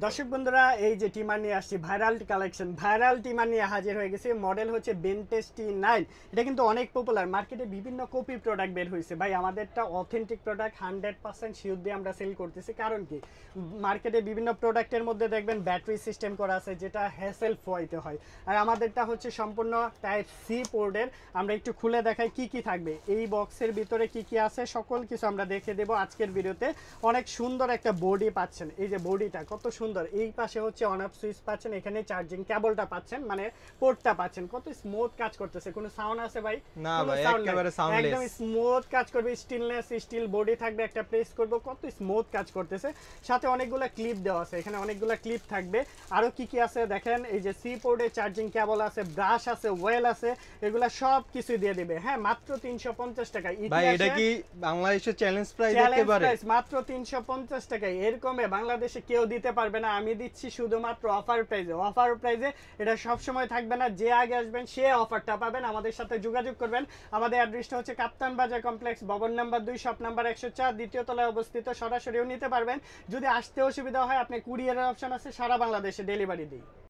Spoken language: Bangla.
দর্শক বন্ধুরা, এই যে টিমার নিয়ে আসছি ভাইরাল কালেকশন, ভাইরাল টিমার নিয়ে হাজির হয়ে গেছে। মডেল হচ্ছে বেনটেস T9। এটা কিন্তু অনেক পপুলার, মার্কেটে বিভিন্ন কপি প্রোডাক্ট বের হয়েছে। ভাই আমাদেরটা অথেন্টিক প্রোডাক্ট, 100% শিওর দিয়ে আমরা সেল করতেছি। কারণ কি, মার্কেটে বিভিন্ন প্রোডাক্টের মধ্যে দেখবেন ব্যাটারি সিস্টেম করা আছে, যেটা হ্যাসেল ফোয়াইতে হয়। আর আমাদেরটা হচ্ছে সম্পূর্ণ টাইপ সি পোর্টের। আমরা একটু খুলে দেখাই কি কি থাকবে এই বক্সের ভিতরে, কি কি আছে সকল কিছু আমরা দেখে দেবো আজকের ভিডিওতে। অনেক সুন্দর একটা বডি পাচ্ছেন, এই যে বডিটা কত সুন্দর। এই পাশে হচ্ছে অন অফ সুইচ পাচ্ছেন, এখানে চার্জিং কেবলটা পাচ্ছেন, মানে পোর্টটা পাচ্ছেন। কত স্মুথ কাজ করতেছে, কোনো সাউন্ড আছে ভাই? না ভাই, একেবারে সাউন্ডলেস, একদম স্মুথ কাজ করবে। স্টিলনেস, স্টিল বডি থাকবে, একটা প্রেস করব কত স্মুথ কাজ করতেছে। সাথে অনেকগুলো ক্লিপ দেওয়া আছে, এখানে অনেকগুলো ক্লিপ থাকবে। আরো কি কি আছে দেখেন, এই যে সি পোর্টে চার্জিং কেবল আছে, ব্রাশ আছে, ওয়েল আছে, এগুলা সব কিছু দিয়ে দিবে। হ্যাঁ, মাত্র 350 টাকায়। ভাই এটা কি বাংলাদেশের চ্যালেঞ্জ প্রাইস একেবারে? মাত্র 350 টাকায়। এরকমে বাংলাদেশে কেউ দিতে পারবে না, আমি দিচ্ছি শুধুমাত্র অফার প্রাইজে। অফার প্রাইজে এটা সব সময় থাকবে না, যে আগে আসবেন সে অফারটা পাবেন। আমাদের সাথে যোগাযোগ করবেন। আমাদের অ্যাড্রেসটা হচ্ছে কাপ্তান বাজার কমপ্লেক্স, ভবন নাম্বার 2, শপ নাম্বার 104, দ্বিতীয় তলায় অবস্থিত। সরাসরিও নিতে পারবেন। যদি আসতে অসুবিধা হয়, আপনি কুরিয়ারের অপশন আছে, সারা বাংলাদেশে ডেলিভারি দিই।